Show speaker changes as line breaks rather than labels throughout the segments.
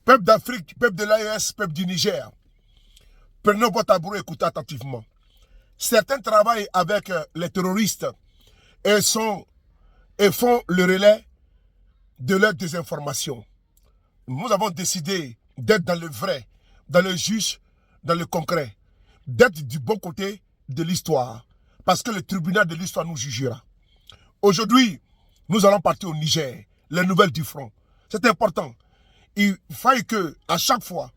Peuple d'Afrique, peuple de l'AES, peuple du Niger, prenez votre tabouret et écoutez attentivement. Certains travaillent avec les terroristes et, et font le relais de leur désinformation. Nous avons décidé d'être dans le vrai, dans le juste, dans le concret, d'être du bon côté de l'histoire, parce que le tribunal de l'histoire nous jugera. Aujourd'hui, nous allons partir au Niger, les nouvelles du front. C'est important. Il faille que, à chaque fois,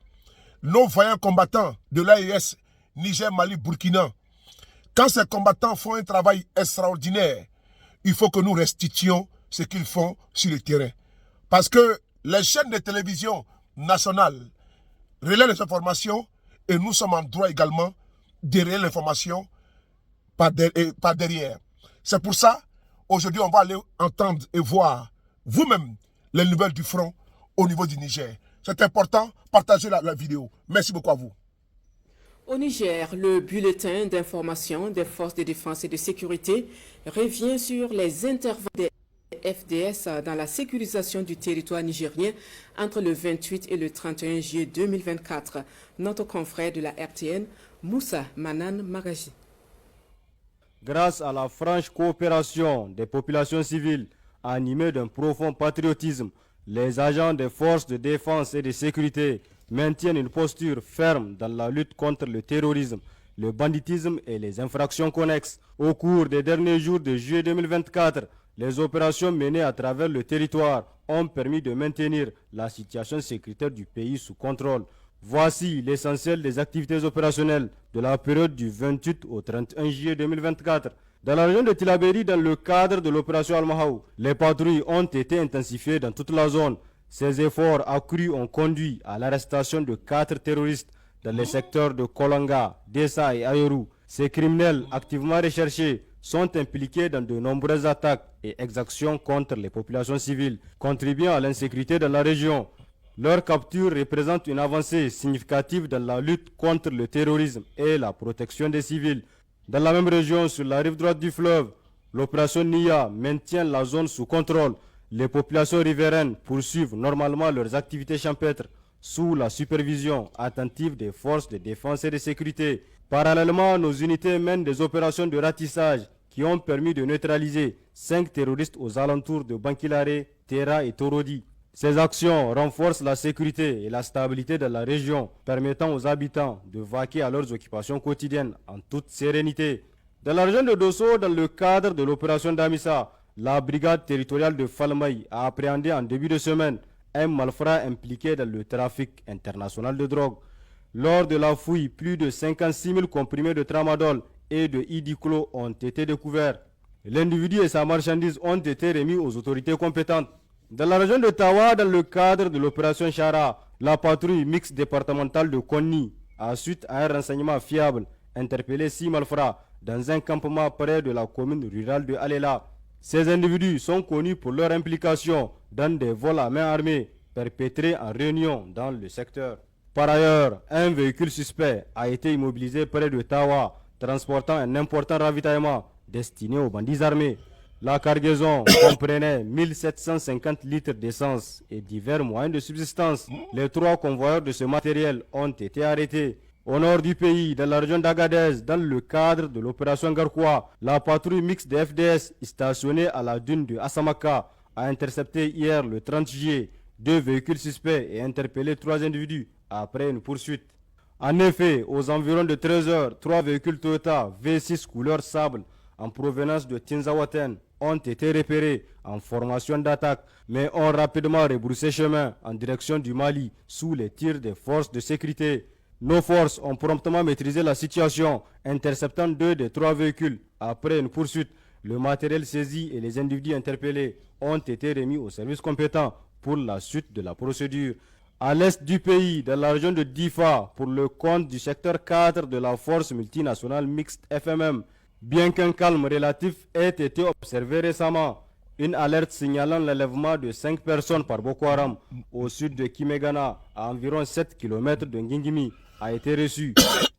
nos vaillants combattants de l'AES, Niger, Mali, Burkina, quand ces combattants font un travail extraordinaire, il faut que nous restituions ce qu'ils font sur le terrain. Parce que les chaînes de télévision nationales relaient les informations et nous sommes en droit également de relayer l'information par derrière. C'est pour ça, aujourd'hui, on va aller entendre et voir vous-même les nouvelles du front au niveau du Niger. C'est important, partagez la vidéo. Merci beaucoup à vous.
Au Niger, le bulletin d'information des forces de défense et de sécurité revient sur les interventions des FDS dans la sécurisation du territoire nigérien entre le 28 et le 31 juillet 2024. Notre confrère de la RTN, Moussa Manan Magaji.
Grâce à la franche coopération des populations civiles animées d'un profond patriotisme, les agents des forces de défense et de sécurité maintiennent une posture ferme dans la lutte contre le terrorisme, le banditisme et les infractions connexes. Au cours des derniers jours de juillet 2024, les opérations menées à travers le territoire ont permis de maintenir la situation sécuritaire du pays sous contrôle. Voici l'essentiel des activités opérationnelles de la période du 28 au 31 juillet 2024. Dans la région de Tillabéri, dans le cadre de l'opération Al-Mahaou, les patrouilles ont été intensifiées dans toute la zone. Ces efforts accrus ont conduit à l'arrestation de 4 terroristes dans les secteurs de Kolanga, Dessa et Ayoru. Ces criminels activement recherchés sont impliqués dans de nombreuses attaques et exactions contre les populations civiles, contribuant à l'insécurité dans la région. Leur capture représente une avancée significative dans la lutte contre le terrorisme et la protection des civils. Dans la même région, sur la rive droite du fleuve, l'opération NIA maintient la zone sous contrôle. Les populations riveraines poursuivent normalement leurs activités champêtres sous la supervision attentive des forces de défense et de sécurité. Parallèlement, nos unités mènent des opérations de ratissage qui ont permis de neutraliser 5 terroristes aux alentours de Bankilare, Terra et Torodi. Ces actions renforcent la sécurité et la stabilité de la région, permettant aux habitants de vaquer à leurs occupations quotidiennes en toute sérénité. Dans la région de Dosso, dans le cadre de l'opération Damissa, la brigade territoriale de Falmaï a appréhendé en début de semaine un malfrat impliqué dans le trafic international de drogue. Lors de la fouille, plus de 56 000 comprimés de tramadol et de idiclo ont été découverts. L'individu et sa marchandise ont été remis aux autorités compétentes. Dans la région de Tawa, dans le cadre de l'opération Chara, la patrouille mixte départementale de Konni a, suite à un renseignement fiable, interpellé 6 malfrats dans un campement près de la commune rurale de Alela. Ces individus sont connus pour leur implication dans des vols à main armée perpétrés en réunion dans le secteur. Par ailleurs, un véhicule suspect a été immobilisé près de Tawa, transportant un important ravitaillement destiné aux bandits armés. La cargaison comprenait 1750 litres d'essence et divers moyens de subsistance. Les 3 convoyeurs de ce matériel ont été arrêtés. Au nord du pays, dans la région d'Agadez, dans le cadre de l'opération Garkoua, la patrouille mixte des FDS stationnée à la dune de Assamaka a intercepté hier le 30 juillet 2 véhicules suspects et interpellé 3 individus après une poursuite. En effet, aux environs de 13 heures, 3 véhicules Toyota V6 couleur sable en provenance de Tinzawaten ont été repérés en formation d'attaque, mais ont rapidement rebroussé chemin en direction du Mali sous les tirs des forces de sécurité. Nos forces ont promptement maîtrisé la situation, interceptant 2 des 3 véhicules. Après une poursuite, le matériel saisi et les individus interpellés ont été remis aux services compétents pour la suite de la procédure. À l'est du pays, dans la région de Difa, pour le compte du secteur 4 de la force multinationale mixte FMM, bien qu'un calme relatif ait été observé récemment, une alerte signalant l'enlèvement de 5 personnes par Boko Haram au sud de Kimegana, à environ 7 km de Ngingimi, a été reçue.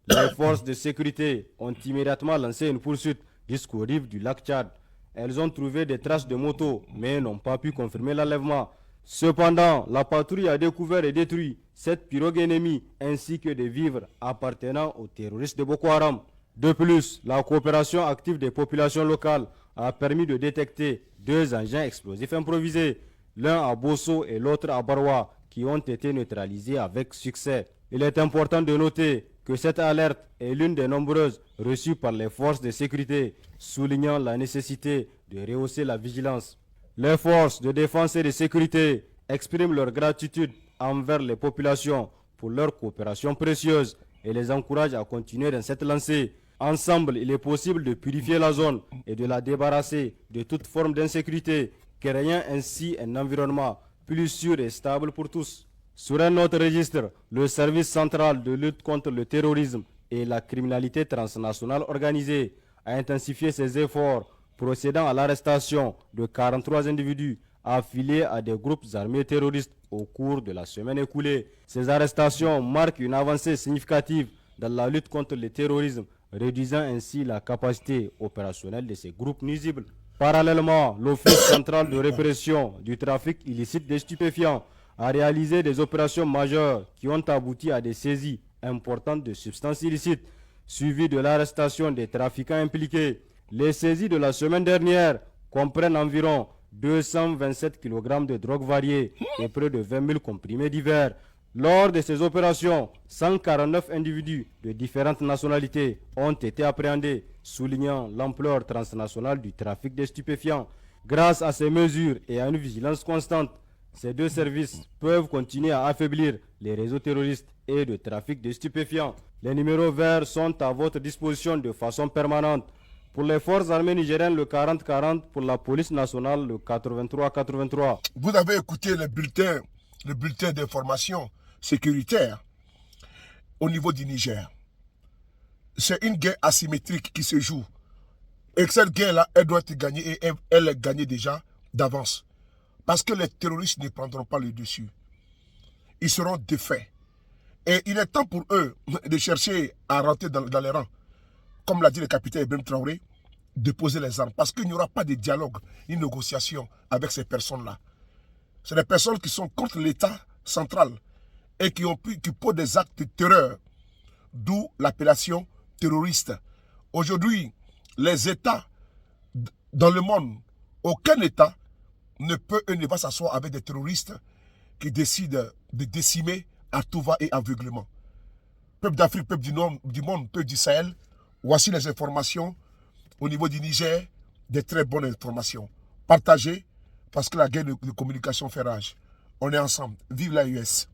Les forces de sécurité ont immédiatement lancé une poursuite jusqu'aux rives du lac Tchad. Elles ont trouvé des traces de motos, mais n'ont pas pu confirmer l'enlèvement. Cependant, la patrouille a découvert et détruit 7 pirogues ennemies ainsi que des vivres appartenant aux terroristes de Boko Haram. De plus, la coopération active des populations locales a permis de détecter 2 engins explosifs improvisés, l'un à Bosso et l'autre à Barwa, qui ont été neutralisés avec succès. Il est important de noter que cette alerte est l'une des nombreuses reçues par les forces de sécurité, soulignant la nécessité de rehausser la vigilance. Les forces de défense et de sécurité expriment leur gratitude envers les populations pour leur coopération précieuse et les encouragent à continuer dans cette lancée. Ensemble, il est possible de purifier la zone et de la débarrasser de toute forme d'insécurité, créant ainsi un environnement plus sûr et stable pour tous. Sur un autre registre, le service central de lutte contre le terrorisme et la criminalité transnationale organisée a intensifié ses efforts, procédant à l'arrestation de 43 individus affiliés à des groupes armés terroristes au cours de la semaine écoulée. Ces arrestations marquent une avancée significative dans la lutte contre le terrorisme, réduisant ainsi la capacité opérationnelle de ces groupes nuisibles. Parallèlement, l'Office central de répression du trafic illicite des stupéfiants a réalisé des opérations majeures qui ont abouti à des saisies importantes de substances illicites, suivies de l'arrestation des trafiquants impliqués. Les saisies de la semaine dernière comprennent environ 227 kg de drogue variée et près de 20 000 comprimés divers. Lors de ces opérations, 149 individus de différentes nationalités ont été appréhendés, soulignant l'ampleur transnationale du trafic des stupéfiants. Grâce à ces mesures et à une vigilance constante, ces 2 services peuvent continuer à affaiblir les réseaux terroristes et de trafic de stupéfiants. Les numéros verts sont à votre disposition de façon permanente. Pour les forces armées nigériennes, le 40-40, pour la police nationale, le 83-83.
Vous avez écouté le bulletin d'information sécuritaire au niveau du Niger. C'est une guerre asymétrique qui se joue. Et cette guerre-là, elle doit être gagnée et elle est gagnée déjà d'avance. Parce que les terroristes ne prendront pas le dessus. Ils seront défaits. Et il est temps pour eux de chercher à rentrer dans les rangs. Comme l'a dit le capitaine Ibrahim Traoré, de poser les armes. Parce qu'il n'y aura pas de dialogue, ni négociation avec ces personnes-là. C'est des personnes qui sont contre l'État central et qui posent des actes de terreur. D'où l'appellation terroriste. Aujourd'hui, les États dans le monde, aucun État ne peut et ne va s'asseoir avec des terroristes qui décident de décimer à tout va et aveuglement. Peuple d'Afrique, peuple du monde, peuple du Sahel, voici les informations au niveau du Niger, des très bonnes informations. Partagez, parce que la guerre de communication fait rage. On est ensemble. Vive la US.